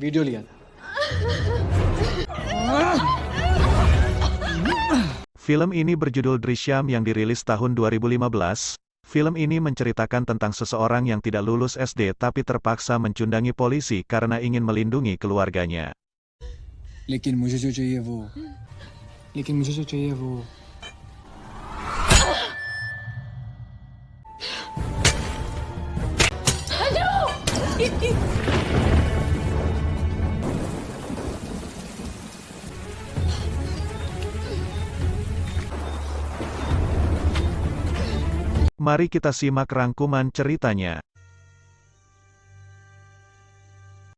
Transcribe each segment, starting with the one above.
वीडियो लिया था। Film ini berjudul Drishyam yang dirilis tahun 2015. Film ini menceritakan tentang seseorang yang tidak lulus SD tapi terpaksa mencundangi polisi karena ingin melindungi keluarganya. लेकिन मुझे जो चाहिए वो Mari kita simak rangkuman ceritanya.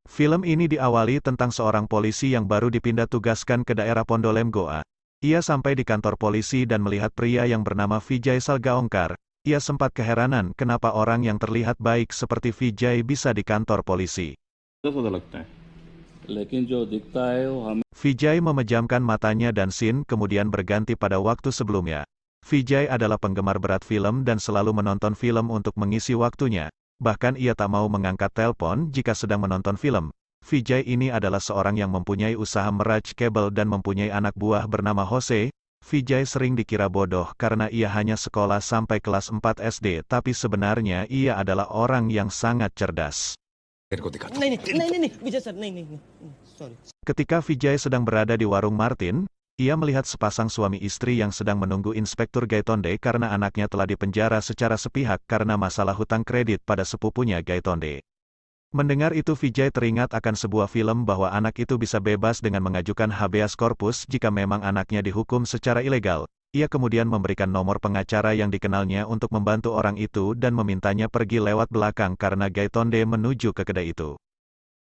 Film ini diawali tentang seorang polisi yang baru dipindah tugaskan ke daerah Pondolem Goa. Ia sampai di kantor polisi dan melihat pria yang bernama Vijay Salgaonkar. Ia sempat keheranan kenapa orang yang terlihat baik seperti Vijay bisa di kantor polisi. Vijay memejamkan matanya dan scene kemudian berganti pada waktu sebelumnya. Vijay adalah penggemar berat film dan selalu menonton film untuk mengisi waktunya. Bahkan ia tak mau mengangkat telepon jika sedang menonton film. Vijay ini adalah seorang yang mempunyai usaha meraj kabel dan mempunyai anak buah bernama Jose. Vijay sering dikira bodoh karena ia hanya sekolah sampai kelas 4 SD, tapi sebenarnya ia adalah orang yang sangat cerdas. Ketika Vijay sedang berada di warung Martin, ia melihat sepasang suami istri yang sedang menunggu Inspektur Gaitonde karena anaknya telah dipenjara secara sepihak karena masalah hutang kredit pada sepupunya Gaitonde. Mendengar itu Vijay teringat akan sebuah film bahwa anak itu bisa bebas dengan mengajukan habeas corpus jika memang anaknya dihukum secara ilegal. Ia kemudian memberikan nomor pengacara yang dikenalnya untuk membantu orang itu dan memintanya pergi lewat belakang karena Gaitonde menuju ke kedai itu.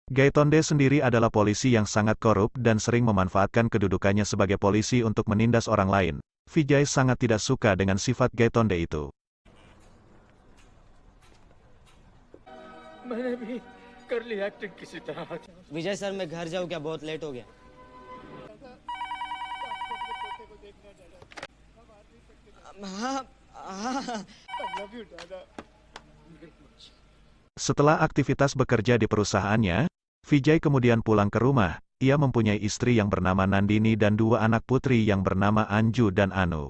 Gaitonde sendiri adalah polisi yang sangat korup dan sering memanfaatkan kedudukannya sebagai polisi untuk menindas orang lain. Vijay sangat tidak suka dengan sifat Gaitonde itu. विजय सर मैं घर जाऊँ क्या बहुत लेट हो गया Setelah aktivitas bekerja di perusahaannya, Vijay kemudian pulang ke rumah. Ia mempunyai istri yang bernama Nandini dan dua anak putri yang bernama Anju dan Anu.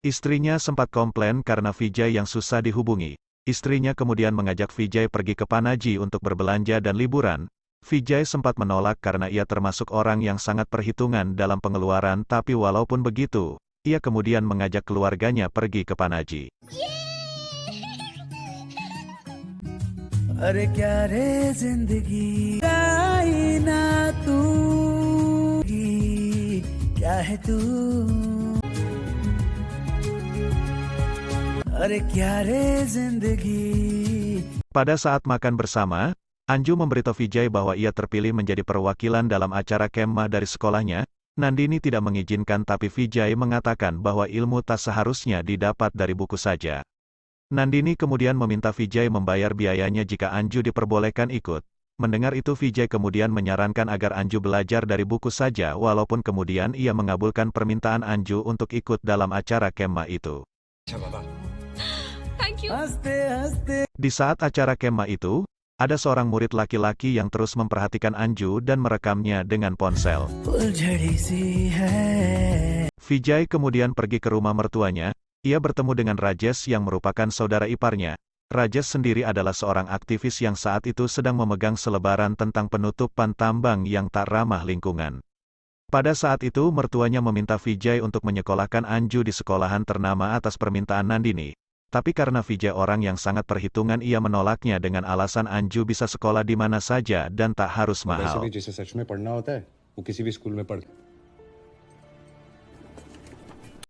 Istrinya sempat komplain karena Vijay yang susah dihubungi. Istrinya kemudian mengajak Vijay pergi ke Panaji untuk berbelanja dan liburan. Vijay sempat menolak karena ia termasuk orang yang sangat perhitungan dalam pengeluaran, tapi walaupun begitu, ia kemudian mengajak keluarganya pergi ke Panaji. अरे क्या रे जिंदगी आई ना तू क्या है तू अरे क्या रे जिंदगी. Pada saat makan bersama, Anju memberitahu Vijay bahwa ia terpilih menjadi perwakilan dalam acara kemah dari sekolahnya. Nandini tidak mengizinkan tapi Vijay mengatakan bahwa ilmu tak seharusnya didapat dari buku saja. Nandini kemudian meminta Vijay membayar biayanya jika Anju diperbolehkan ikut. Mendengar itu Vijay kemudian menyarankan agar Anju belajar dari buku saja walaupun kemudian ia mengabulkan permintaan Anju untuk ikut dalam acara kemah itu. Di saat acara kemah itu, ada seorang murid laki-laki yang terus memperhatikan Anju dan merekamnya dengan ponsel. Vijay kemudian pergi ke rumah mertuanya. Ia bertemu dengan Rajesh yang merupakan saudara iparnya. Rajesh sendiri adalah seorang aktivis yang saat itu sedang memegang selebaran tentang penutupan tambang yang tak ramah lingkungan. Pada saat itu mertuanya meminta Vijay untuk menyekolahkan Anju di sekolahan ternama atas permintaan Nandini. Tapi karena Vijay orang yang sangat perhitungan ia menolaknya dengan alasan Anju bisa sekolah di mana saja dan tak harus mahal.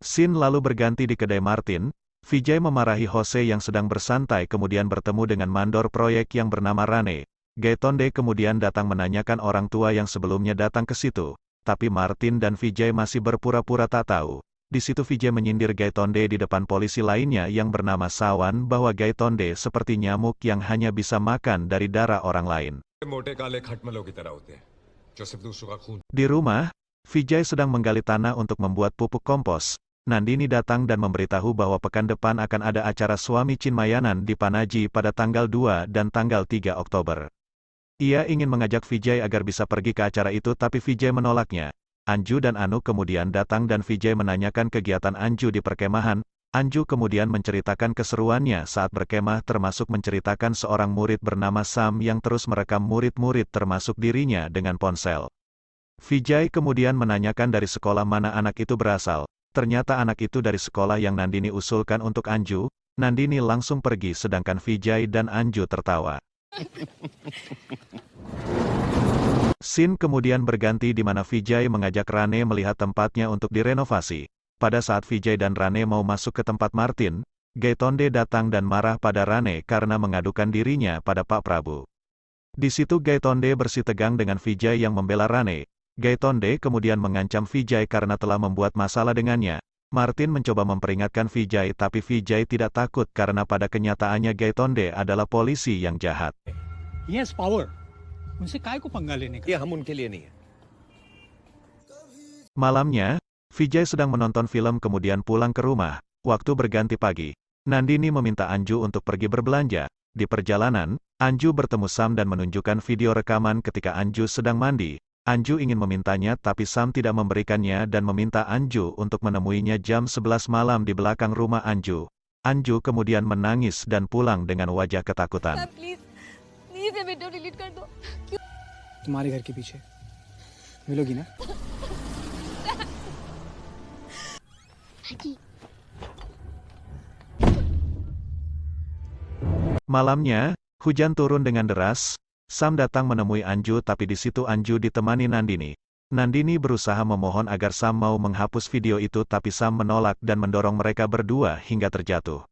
Scene lalu berganti di kedai Martin. Vijay memarahi Jose yang sedang bersantai kemudian bertemu dengan mandor proyek yang bernama Rane. Gaitonde kemudian datang menanyakan orang tua yang sebelumnya datang ke situ. Tapi Martin dan Vijay masih berpura-pura tak tahu. Di situ Vijay menyindir Gaitonde di depan polisi lainnya yang bernama Sawan bahwa Gaitonde seperti nyamuk yang hanya bisa makan dari darah orang lain. Di rumah, Vijay sedang menggali tanah untuk membuat pupuk kompos. Nandini datang dan memberitahu bahwa pekan depan akan ada acara suami Chinmayanan di Panaji pada tanggal 2 dan tanggal 3 Oktober. Ia ingin mengajak Vijay agar bisa pergi ke acara itu tapi Vijay menolaknya. Anju dan Anu kemudian datang dan Vijay menanyakan kegiatan Anju di perkemahan. Anju kemudian menceritakan keseruannya saat berkemah termasuk menceritakan seorang murid bernama Sam yang terus merekam murid-murid termasuk dirinya dengan ponsel. Vijay kemudian menanyakan dari sekolah mana anak itu berasal. Ternyata anak itu dari sekolah yang Nandini usulkan untuk Anju. Nandini langsung pergi sedangkan Vijay dan Anju tertawa. Scene kemudian berganti di mana Vijay mengajak Rane melihat tempatnya untuk direnovasi. Pada saat Vijay dan Rane mau masuk ke tempat Martin, Gaitonde datang dan marah pada Rane karena mengadukan dirinya pada Pak Prabu. Di situ Gaitonde bersitegang dengan Vijay yang membela Rane. Gaitonde kemudian mengancam Vijay karena telah membuat masalah dengannya. Martin mencoba memperingatkan Vijay tapi Vijay tidak takut karena pada kenyataannya Gaitonde adalah polisi yang jahat. He has power. उनसे काय को पंगा लेने का? ये हम उनके लिए नहीं है। Malamnya, Vijay sedang menonton film kemudian pulang ke rumah. Waktu berganti pagi. Nandini meminta Anju untuk pergi berbelanja. Di perjalanan, Anju bertemu Sam dan menunjukkan video rekaman ketika Anju sedang mandi. Anju ingin memintanya tapi Sam tidak memberikannya dan meminta Anju untuk menemuinya jam 11 malam di belakang rumah Anju. Anju kemudian menangis dan pulang dengan wajah ketakutan. Please please ये video delete कर दो। तुम्हारे घर के पीछे मिलोगी ना? Malamnya, hujan turun dengan deras. Sam datang menemui Anju tapi di situ Anju ditemani Nandini. Nandini berusaha memohon agar Sam mau menghapus video itu tapi Sam menolak dan mendorong mereka berdua hingga terjatuh.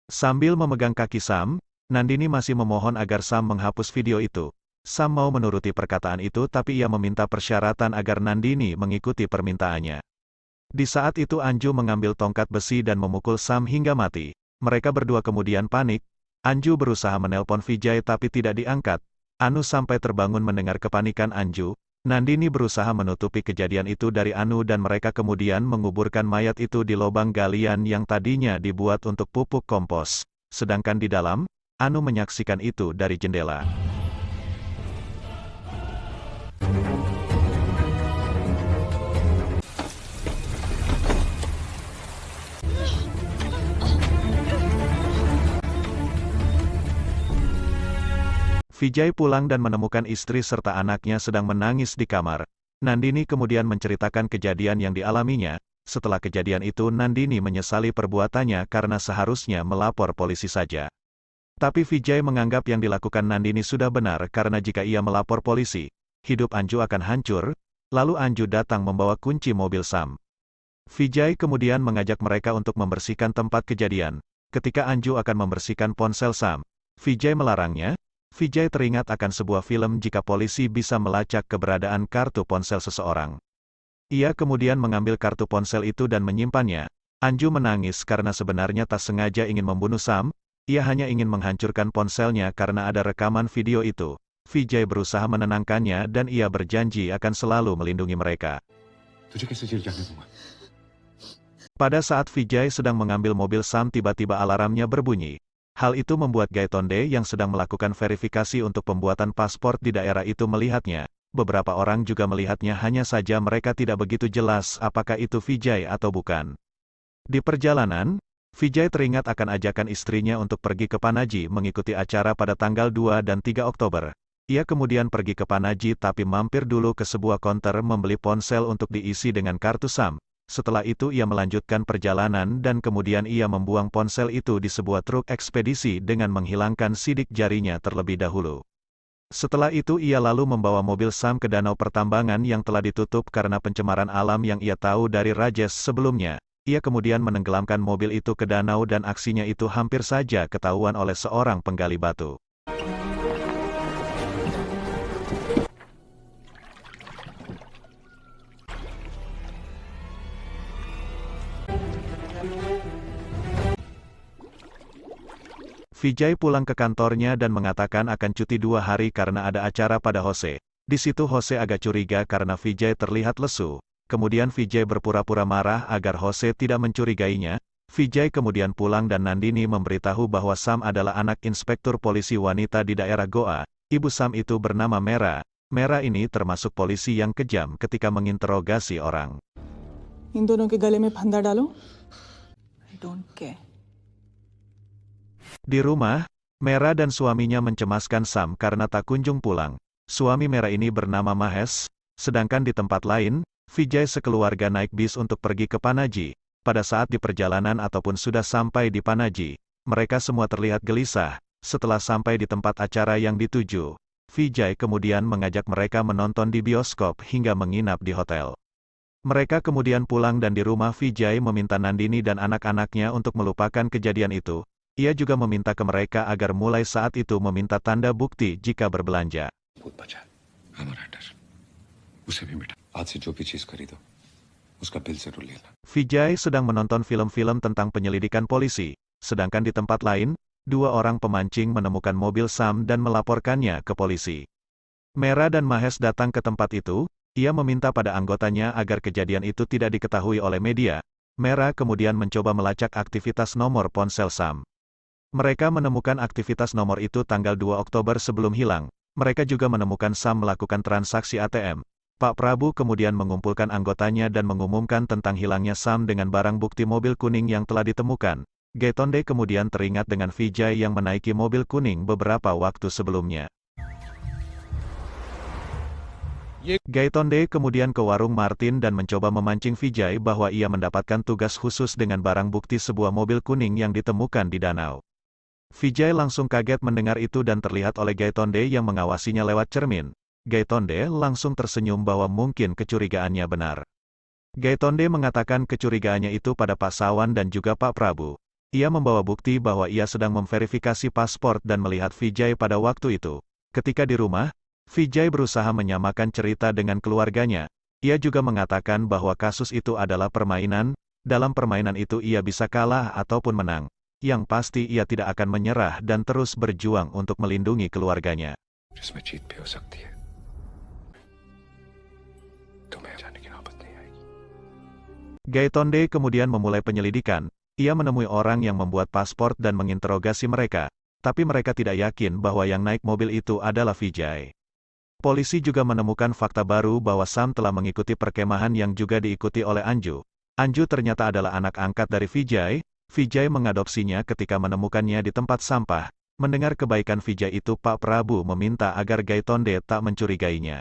Sambil memegang kaki Sam, Nandini masih memohon agar Sam menghapus video itu. Sam mau menuruti perkataan itu tapi ia meminta persyaratan agar Nandini mengikuti permintaannya. Di saat itu Anju mengambil tongkat besi dan memukul Sam hingga mati. Mereka berdua kemudian panik. Anju berusaha menelpon Vijay tapi tidak diangkat. Anu sampai terbangun mendengar kepanikan Anju. Nandini berusaha menutupi kejadian itu dari Anu dan mereka kemudian menguburkan mayat itu di lubang galian yang tadinya dibuat untuk pupuk kompos. Sedangkan di dalam, Anu menyaksikan itu dari jendela. Vijay pulang dan menemukan istri serta anaknya sedang menangis di kamar. Nandini kemudian menceritakan kejadian yang dialaminya. Setelah kejadian itu Nandini menyesali perbuatannya karena seharusnya melapor polisi saja. Tapi Vijay menganggap yang dilakukan Nandini sudah benar karena jika ia melapor polisi, hidup Anju akan hancur. Lalu Anju datang membawa kunci mobil Sam. Vijay kemudian mengajak mereka untuk membersihkan tempat kejadian. Ketika Anju akan membersihkan ponsel Sam, Vijay melarangnya. Vijay teringat akan sebuah film jika polisi bisa melacak keberadaan kartu ponsel seseorang. Ia kemudian mengambil kartu ponsel itu dan menyimpannya. Anju menangis karena sebenarnya tak sengaja ingin membunuh Sam, ia hanya ingin menghancurkan ponselnya karena ada rekaman video itu. Vijay berusaha menenangkannya dan ia berjanji akan selalu melindungi mereka. Pada saat Vijay sedang mengambil mobil Sam tiba-tiba alarmnya berbunyi. Hal itu membuat Gaitonde yang sedang melakukan verifikasi untuk pembuatan paspor di daerah itu melihatnya. Beberapa orang juga melihatnya hanya saja mereka tidak begitu jelas apakah itu Vijay atau bukan. Di perjalanan, Vijay teringat akan ajakan istrinya untuk pergi ke Panaji mengikuti acara pada tanggal 2 dan 3 Oktober. Ia kemudian pergi ke Panaji tapi mampir dulu ke sebuah konter membeli ponsel untuk diisi dengan kartu Sam. Setelah itu ia melanjutkan perjalanan dan kemudian ia membuang ponsel itu di sebuah truk ekspedisi dengan menghilangkan sidik jarinya terlebih dahulu. Setelah itu ia lalu membawa mobil Sam ke danau pertambangan yang telah ditutup karena pencemaran alam yang ia tahu dari Rajesh sebelumnya. Ia kemudian menenggelamkan mobil itu ke danau dan aksinya itu hampir saja ketahuan oleh seorang penggali batu. Vijay pulang ke kantornya dan mengatakan akan cuti 2 hari karena ada acara pada Jose. Di situ Jose agak curiga karena Vijay terlihat lesu. Kemudian Vijay berpura-pura marah agar Jose tidak mencurigainya. Vijay kemudian pulang dan Nandini memberitahu bahwa Sam adalah anak inspektur polisi wanita di daerah Goa. Ibu Sam itu bernama Mera. Mera ini termasuk polisi yang kejam ketika menginterogasi orang. इन दोनों के गले में फंदा डालो I don't care. Di rumah, Mera dan suaminya mencemaskan Sam karena tak kunjung pulang. Suami Mera ini bernama Mahesh, sedangkan di tempat lain, Vijay sekeluarga naik bis untuk pergi ke Panaji. Pada saat di perjalanan ataupun sudah sampai di Panaji, mereka semua terlihat gelisah. Setelah sampai di tempat acara yang dituju, Vijay kemudian mengajak mereka menonton di bioskop hingga menginap di hotel. Mereka kemudian pulang dan di rumah Vijay meminta Nandini dan anak-anaknya untuk melupakan kejadian itu. Ia juga meminta ke mereka agar mulai saat itu meminta tanda bukti jika berbelanja. बहुत बचा है हमारा डर उसे भी मिटा आज से जो भी चीज खरीदो उसका बिल जरूर लेना. Vijay sedang menonton film-film tentang penyelidikan polisi, sedangkan di tempat lain, 2 orang pemancing menemukan mobil Sam dan melaporkannya ke polisi. Mera dan Mahesh datang ke tempat itu, ia meminta pada anggotanya agar kejadian itu tidak diketahui oleh media. Mera kemudian mencoba melacak aktivitas nomor ponsel Sam. Mereka menemukan aktivitas nomor itu tanggal 2 Oktober sebelum hilang. Mereka juga menemukan Sam melakukan transaksi ATM. Pak Prabu kemudian mengumpulkan anggotanya dan mengumumkan tentang hilangnya Sam dengan barang bukti mobil kuning yang telah ditemukan. Gaitonde kemudian teringat dengan Vijay yang menaiki mobil kuning beberapa waktu sebelumnya. Gaitonde kemudian ke warung Martin dan mencoba memancing Vijay bahwa ia mendapatkan tugas khusus dengan barang bukti sebuah mobil kuning yang ditemukan di danau. Vijay langsung kaget mendengar itu dan terlihat oleh Gaitonde yang mengawasinya lewat cermin. Gaitonde langsung tersenyum bahwa mungkin kecurigaannya benar. Gaitonde mengatakan kecurigaannya itu pada Pak Sawan dan juga Pak Prabu. Ia membawa bukti bahwa ia sedang memverifikasi paspor dan melihat Vijay pada waktu itu. Ketika di rumah, Vijay berusaha menyamakan cerita dengan keluarganya. Ia juga mengatakan bahwa kasus itu adalah permainan, dalam permainan itu ia bisa kalah ataupun menang. Yang pasti ia tidak akan menyerah dan terus berjuang untuk melindungi keluarganya. जिसमें जीत भी हो सकती है तुम्हें जाने की नौबत नहीं आएगी. Gaitonde kemudian memulai penyelidikan. Ia menemui orang yang membuat paspor dan menginterogasi mereka, tapi mereka tidak yakin bahwa yang naik mobil itu adalah Vijay. Polisi juga menemukan fakta baru bahwa Sam telah mengikuti perkemahan yang juga diikuti oleh Anju. Anju ternyata adalah anak angkat dari Vijay. Vijay mengadopsinya ketika menemukannya di tempat sampah. Mendengar kebaikan Vijay itu, Pak Prabu meminta agar Gaitonde tak mencurigainya.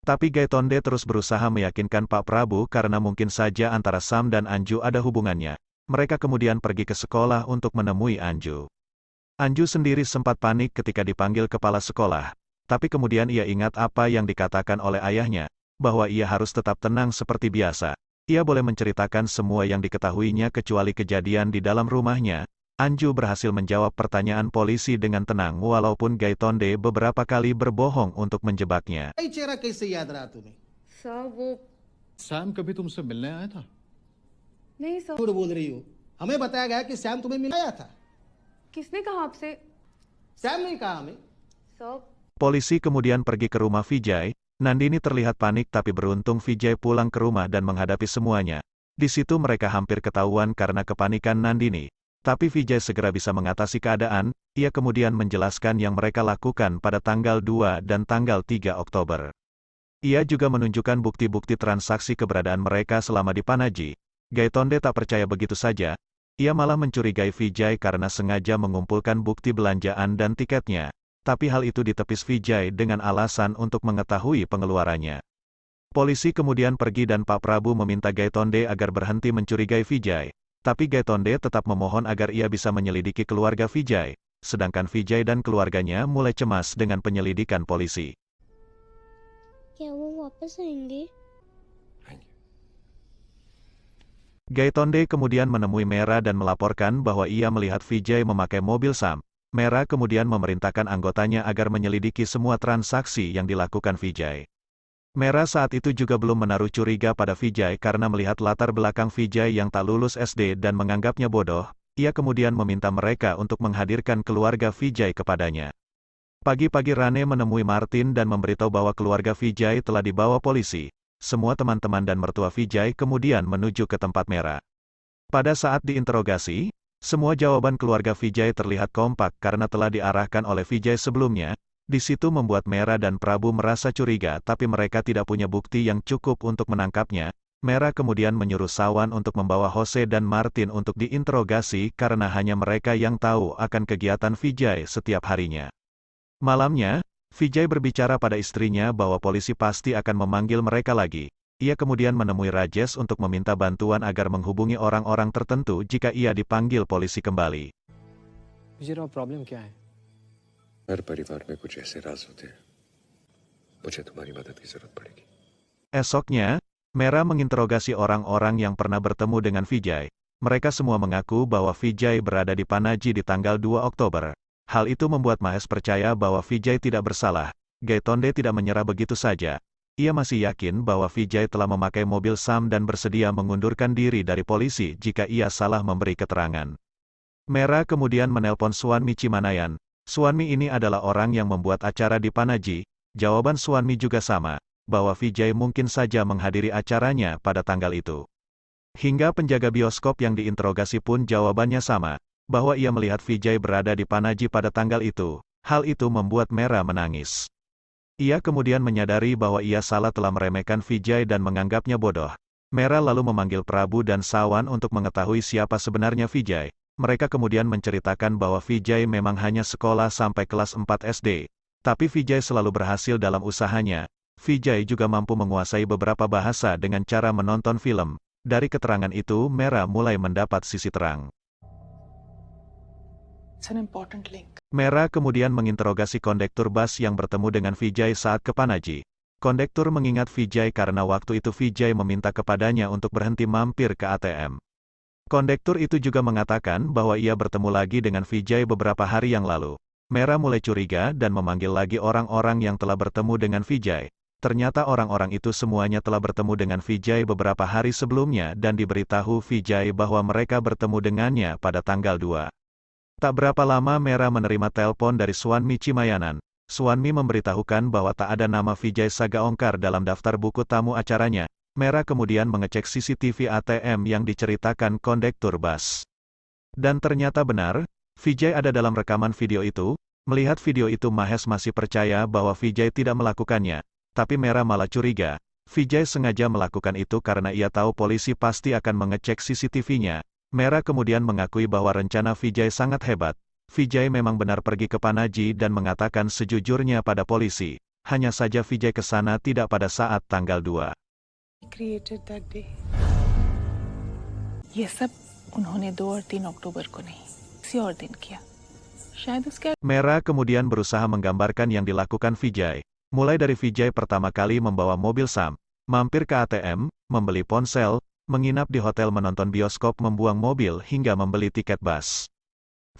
Tapi Gaitonde terus berusaha meyakinkan Pak Prabu karena mungkin saja antara Sam dan Anju ada hubungannya. Mereka kemudian pergi ke sekolah untuk menemui Anju. Anju sendiri sempat panik ketika dipanggil kepala sekolah. Tapi kemudian ia ingat apa yang dikatakan oleh ayahnya, bahwa ia harus tetap tenang seperti biasa. Ia boleh menceritakan semua yang diketahuinya kecuali kejadian di dalam rumahnya. Anju berhasil menjawab pertanyaan polisi dengan tenang walaupun Gaitonde beberapa kali berbohong untuk menjebaknya. चेहरा कैसे याद रहा तुम्हें? सर वो सैम कभी तुमसे मिलने आया था? नहीं सर झूठ बोल रही हो. हमें बताया गया कि सैम तुम्हें मिलाया था. किसने कहा आपसे सैम ने कहा हमें. Sir Polisi kemudian pergi ke rumah Vijay. Nandini terlihat panik tapi beruntung Vijay pulang ke rumah dan menghadapi semuanya. Di situ mereka hampir ketahuan karena kepanikan Nandini. Tapi Vijay segera bisa mengatasi keadaan. Ia kemudian menjelaskan yang mereka lakukan pada tanggal 2 dan tanggal 3 Oktober. Ia juga menunjukkan bukti-bukti transaksi keberadaan mereka selama di Panaji. Gaitonde tak percaya begitu saja. Ia malah mencurigai Vijay karena sengaja mengumpulkan bukti belanjaan dan tiketnya. Tapi hal itu ditepis Vijay dengan alasan untuk mengetahui pengeluarannya. Polisi kemudian pergi dan Pak Prabu meminta Gaitonde agar berhenti mencurigai Vijay. Tapi Gaitonde tetap memohon agar ia bisa menyelidiki keluarga Vijay. Sedangkan Vijay dan keluarganya mulai cemas dengan penyelidikan polisi. क्या वो वापस आएंगे? Gaitonde kemudian menemui Mera dan melaporkan bahwa ia melihat Vijay memakai mobil Sam. Mera kemudian memerintahkan anggotanya agar menyelidiki semua transaksi yang dilakukan Vijay. Mera saat itu juga belum menaruh curiga pada Vijay karena melihat latar belakang Vijay yang tak lulus SD dan menganggapnya bodoh. Ia kemudian meminta mereka untuk menghadirkan keluarga Vijay kepadanya. Pagi-pagi Rane menemui Martin dan memberitahu bahwa keluarga Vijay telah dibawa polisi. Semua teman-teman dan mertua Vijay kemudian menuju ke tempat Mera. Pada saat diinterogasi, semua jawaban keluarga Vijay terlihat kompak karena telah diarahkan oleh Vijay sebelumnya. Di situ membuat Mera dan Prabu merasa curiga tapi mereka tidak punya bukti yang cukup untuk menangkapnya. Mera kemudian menyuruh Sawan untuk membawa Jose dan Martin untuk diinterogasi karena hanya mereka yang tahu akan kegiatan Vijay setiap harinya. Malamnya, Vijay berbicara pada istrinya bahwa polisi pasti akan memanggil mereka lagi. Ia kemudian menemui Rajesh untuk meminta bantuan agar menghubungi orang-orang tertentu jika ia dipanggil polisi kembali. विजय राव प्रॉब्लम क्या है? हर परिवार में कुछ ऐसे राज होते हैं मुझे तुम्हारी मदद की जरूरत पड़ेगी. Esoknya, Mera menginterogasi orang-orang yang pernah bertemu dengan Vijay. Mereka semua mengaku bahwa Vijay berada di Panaji di tanggal 2 Oktober. Hal itu membuat Mahes percaya bahwa Vijay tidak bersalah. Gaitonde tidak menyerah begitu saja. Ia masih yakin bahwa Vijay telah memakai mobil Sam dan bersedia mengundurkan diri dari polisi jika ia salah memberi keterangan. Mera kemudian menelpon Suanmi Cimanayan. Suanmi ini adalah orang yang membuat acara di Panaji. Jawaban Suanmi juga sama, bahwa Vijay mungkin saja menghadiri acaranya pada tanggal itu. Hingga penjaga bioskop yang diinterogasi pun jawabannya sama, bahwa ia melihat Vijay berada di Panaji pada tanggal itu. Hal itu membuat Mera menangis. Ia kemudian menyadari bahwa ia salah telah meremehkan Vijay dan menganggapnya bodoh. Mera lalu memanggil Prabu dan Sawan untuk mengetahui siapa sebenarnya Vijay. Mereka kemudian menceritakan bahwa Vijay memang hanya sekolah sampai kelas 4 SD. Tapi Vijay selalu berhasil dalam usahanya. Vijay juga mampu menguasai beberapa bahasa dengan cara menonton film. Dari keterangan itu, Mera mulai mendapat sisi terang. It's an important link. Mera kemudian menginterogasi kondektur bus yang bertemu dengan Vijay saat ke Panaji. Kondektur mengingat Vijay karena waktu itu Vijay meminta kepadanya untuk berhenti mampir ke ATM. Kondektur itu juga mengatakan bahwa ia bertemu lagi dengan Vijay beberapa hari yang lalu. Mera mulai curiga dan memanggil lagi orang-orang yang telah bertemu dengan Vijay. Ternyata orang-orang itu semuanya telah bertemu dengan Vijay beberapa hari sebelumnya dan diberitahu Vijay bahwa mereka bertemu dengannya pada tanggal 2. Tak berapa lama Mera menerima telepon dari Suanmi Cimayanan. Suanmi memberitahukan bahwa tak ada nama Vijay Sagaonkar dalam daftar buku tamu acaranya. Mera kemudian mengecek CCTV ATM yang diceritakan kondektur bus. Dan ternyata benar, Vijay ada dalam rekaman video itu. Melihat video itu Mahes masih percaya bahwa Vijay tidak melakukannya. Tapi Mera malah curiga. Vijay sengaja melakukan itu karena ia tahu polisi pasti akan mengecek CCTV-nya. Mera kemudian mengakui bahwa rencana Vijay sangat hebat. Vijay memang benar pergi ke Panaji dan mengatakan sejujurnya pada polisi. Hanya saja Vijay ke sana tidak pada saat tanggal 2. Created that day. ये सब उन्होंने 2 और 3 अक्टूबर को नहीं, किसी और दिन किया. शायद उसके Mera kemudian berusaha menggambarkan yang dilakukan Vijay. Mulai dari Vijay pertama kali membawa mobil Sam, mampir ke ATM, membeli ponsel, menginap di hotel, menonton bioskop, membuang mobil hingga membeli tiket bus.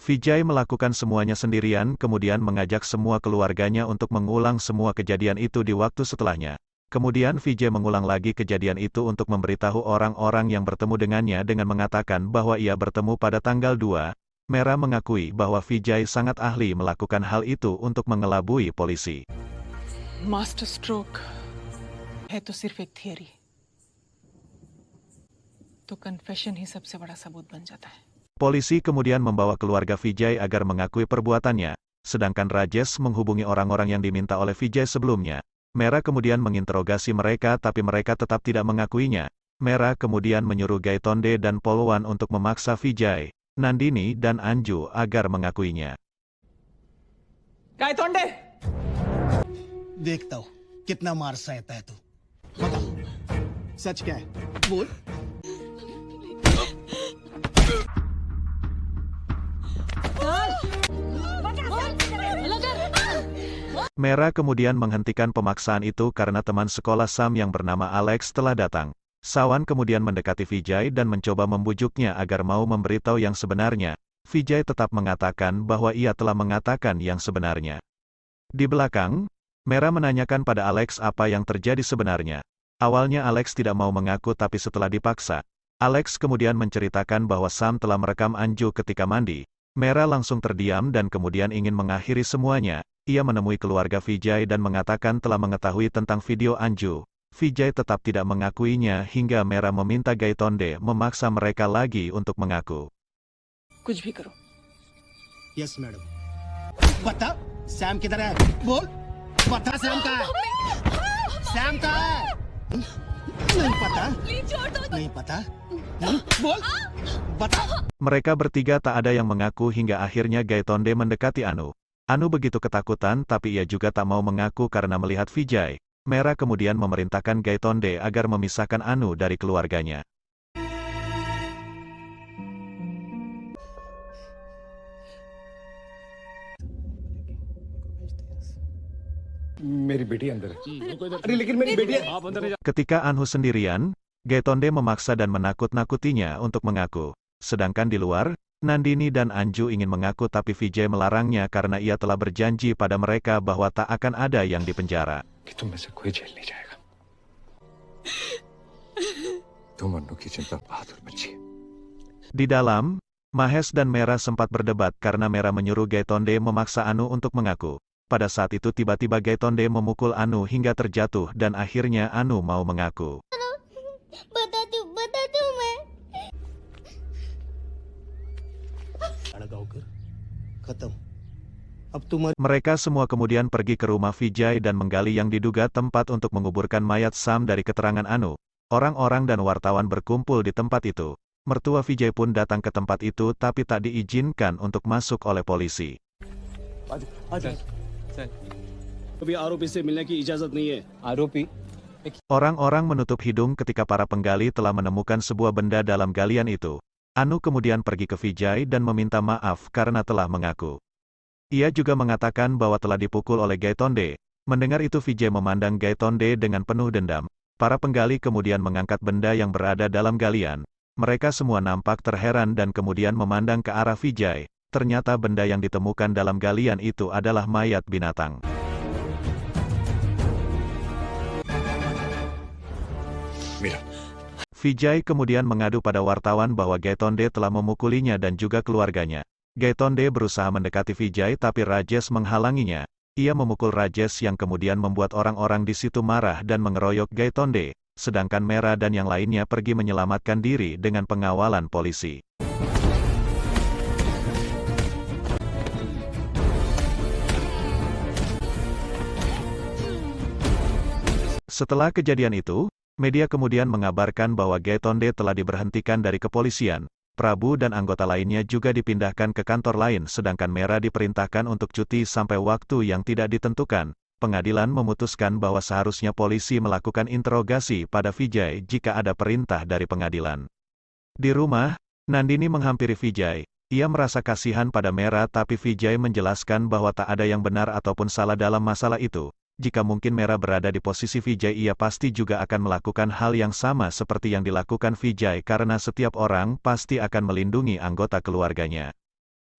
Vijay melakukan semuanya sendirian kemudian mengajak semua keluarganya untuk mengulang semua kejadian itu di waktu setelahnya. Kemudian Vijay mengulang lagi kejadian itu untuk memberitahu orang-orang yang bertemu dengannya dengan mengatakan bahwa ia bertemu pada tanggal 2. Mera mengakui bahwa Vijay sangat ahli melakukan hal itu untuk mengelabui polisi. Master stroke है तो सिर्फ एक थियरी, तो कन्फेशन ही सबसे बड़ा सबूत बन जाता है. Polisi kemudian membawa keluarga Vijay agar mengakui perbuatannya, sedangkan Rajesh menghubungi orang-orang yang diminta oleh Vijay sebelumnya. Mera kemudian menginterogasi mereka tapi mereka tetap tidak mengakuinya. Mera kemudian menyuruh Gaitonde dan Polwan untuk memaksa Vijay, Nandini dan Anju agar mengakuinya. Gaitonde, देखता हूँ कितना मार सहता है तू. बता, सच क्या है? बोल. Mera kemudian menghentikan pemaksaan itu karena teman sekolah Sam yang bernama Alex telah datang. Sawan kemudian mendekati Vijay dan mencoba membujuknya agar mau memberitahu yang sebenarnya. Vijay tetap mengatakan bahwa ia telah mengatakan yang sebenarnya. Di belakang, Mera menanyakan pada Alex apa yang terjadi sebenarnya. Awalnya Alex tidak mau mengaku tapi setelah dipaksa, Alex kemudian menceritakan bahwa Sam telah merekam Anju ketika mandi. Mera langsung terdiam dan kemudian ingin mengakhiri semuanya. Ia menemui keluarga Vijay dan mengatakan telah mengetahui tentang video Anju. Vijay tetap tidak mengakuinya hingga Mera meminta Gaitonde memaksa mereka lagi untuk mengaku. कुछ भी करो. Yes madam. बता, सैम किधर है? बोल। पता सैम का है? सैम का है? नहीं पता? नहीं पता? बोल। बता। Mereka bertiga tak ada yang mengaku hingga akhirnya Gaitonde mendekati Anu. Anu begitu ketakutan tapi ia juga tak mau mengaku karena melihat Vijay. Mera kemudian memerintahkan Gaitonde agar memisahkan Anu dari keluarganya. मेरी बेटी अंदर है। अरे लेकिन मेरी बेटी है। Ketika Anhu sendirian, Gaitonde memaksa dan menakut-nakutinya untuk mengaku. Sedangkan di luar, Nandini dan Anju ingin mengaku tapi Vijay melarangnya karena ia telah berjanji pada mereka bahwa tak akan ada yang dipenjara. कि तुम में से कोई जेल नहीं जाएगा। तुम अन्नू की चिंता बहादुर बच्ची है। Di dalam, Mahes dan Mera sempat berdebat karena Mera menyuruh Gaitonde memaksa Anu untuk mengaku. Pada saat itu tiba-tiba Gaitonde memukul Anu hingga terjatuh dan akhirnya Anu mau mengaku. बता दो मैं। खत्म। अब तुम Mereka semua kemudian pergi ke rumah Vijay dan menggali yang diduga tempat untuk menguburkan mayat Sam. Dari keterangan Anu, orang-orang dan wartawan berkumpul di tempat itu. Mertua Vijay pun datang ke tempat itu tapi tak diizinkan untuk masuk oleh polisi. अभी आरोपी से मिलने की इजाजत नहीं है। आरोपी Orang-orang menutup hidung ketika para penggali telah menemukan sebuah benda dalam galian itu. Anu kemudian pergi ke Vijay dan meminta maaf karena telah mengaku. Ia juga mengatakan bahwa telah dipukul oleh Gaitonde. Mendengar itu Vijay memandang Gaitonde dengan penuh dendam. Para penggali kemudian mengangkat benda yang berada dalam galian. Mereka semua nampak terheran dan kemudian memandang ke arah Vijay. Ternyata benda yang ditemukan dalam galian itu adalah mayat binatang. मेरा Vijay kemudian mengadu pada wartawan bahwa Gaitonde telah memukulinya dan juga keluarganya. Gaitonde berusaha mendekati Vijay tapi Rajesh menghalanginya. Ia memukul Rajesh yang kemudian membuat orang-orang di situ marah dan mengeroyok Gaitonde, sedangkan Mera dan yang lainnya pergi menyelamatkan diri dengan pengawalan polisi. Setelah kejadian itu, media kemudian mengabarkan bahwa Gaitonde telah diberhentikan dari kepolisian. Prabu dan anggota lainnya juga dipindahkan ke kantor lain sedangkan Mera diperintahkan untuk cuti sampai waktu yang tidak ditentukan. Pengadilan memutuskan bahwa seharusnya polisi melakukan interogasi pada Vijay jika ada perintah dari pengadilan. Di rumah, Nandini menghampiri Vijay. Ia merasa kasihan pada Mera tapi Vijay menjelaskan bahwa tak ada yang benar ataupun salah dalam masalah itu. Jika mungkin Mera berada di posisi Vijay ia pasti juga akan melakukan hal yang sama seperti yang dilakukan Vijay karena setiap orang pasti akan melindungi anggota keluarganya.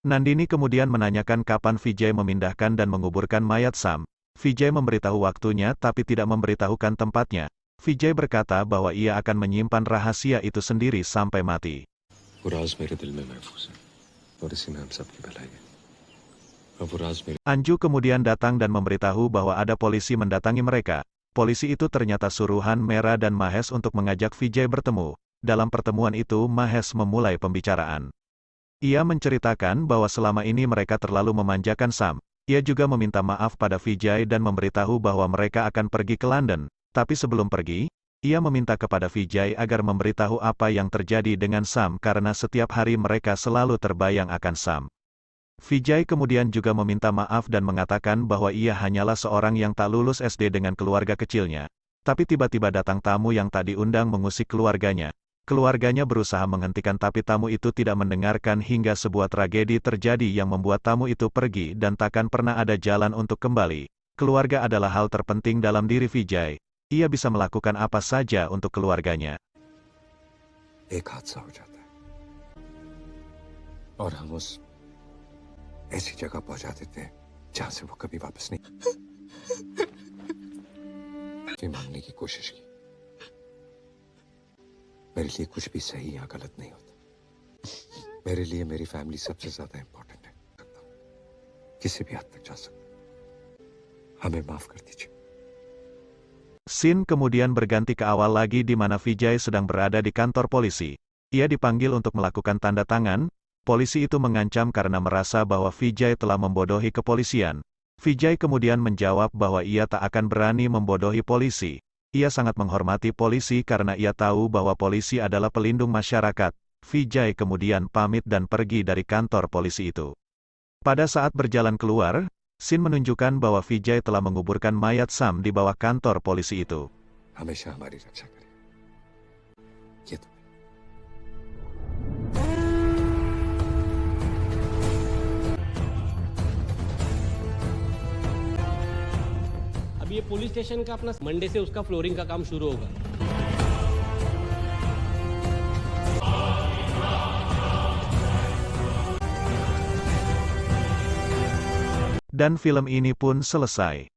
Nandini kemudian menanyakan kapan Vijay memindahkan dan menguburkan mayat Sam. Vijay memberitahu waktunya tapi tidak memberitahukan tempatnya. Vijay berkata bahwa ia akan menyimpan rahasia itu sendiri sampai mati. वो राज मेरे दिल में महफूज है और इसी में हम सबकी भलाई है। अब वो राज मेरे Anju kemudian datang dan memberitahu bahwa ada polisi mendatangi mereka. Polisi itu ternyata suruhan Mera dan Mahes untuk mengajak Vijay bertemu. Dalam pertemuan itu Mahes memulai pembicaraan. Ia menceritakan bahwa selama ini mereka terlalu memanjakan Sam. Ia juga meminta maaf pada Vijay dan memberitahu bahwa mereka akan pergi ke London. Tapi sebelum pergi, ia meminta kepada Vijay agar memberitahu apa yang terjadi dengan Sam karena setiap hari mereka selalu terbayang akan Sam. Vijay kemudian juga meminta maaf dan mengatakan bahwa ia hanyalah seorang yang tak lulus SD dengan keluarga kecilnya. Tapi tiba-tiba datang tamu yang tak diundang mengusik keluarganya. Keluarganya berusaha menghentikan tapi tamu itu tidak mendengarkan hingga sebuah tragedi terjadi yang membuat tamu itu pergi dan takkan pernah ada jalan untuk kembali. Keluarga adalah hal terpenting dalam diri Vijay. Ia bisa melakukan apa saja untuk keluarganya. एक हादसा हो जाता है और हम उस ऐसी जगह पहुंचा देते हैं जहां से वो कभी वापस नहीं मांगने की कोशिश की। मेरे लिए कुछ भी सही या गलत नहीं होता। मेरे लिए मेरी फैमिली सबसे ज्यादा इंपॉर्टेंट है। किसी भी हद तक जा सकता। हमें माफ कर दीजिए। Scene kemudian berganti ke awal lagi di mana Vijay sedang berada di kantor polisi. Ia dipanggil untuk melakukan tanda tangan. Polisi itu mengancam karena merasa bahwa Vijay telah membodohi kepolisian. Vijay kemudian menjawab bahwa ia tak akan berani membodohi polisi. Ia sangat menghormati polisi karena ia tahu bahwa polisi adalah pelindung masyarakat. Vijay kemudian pamit dan pergi dari kantor polisi itu. Pada saat berjalan keluar, scene menunjukkan bahwa Vijay telah menguburkan mayat Sam di bawah kantor polisi itu. हमेशा हमारी रक्षा करेगा ये तो अब ये police station का अपना मंडे से उसका फ्लोरिंग का काम शुरू होगा। Dan film ini pun selesai.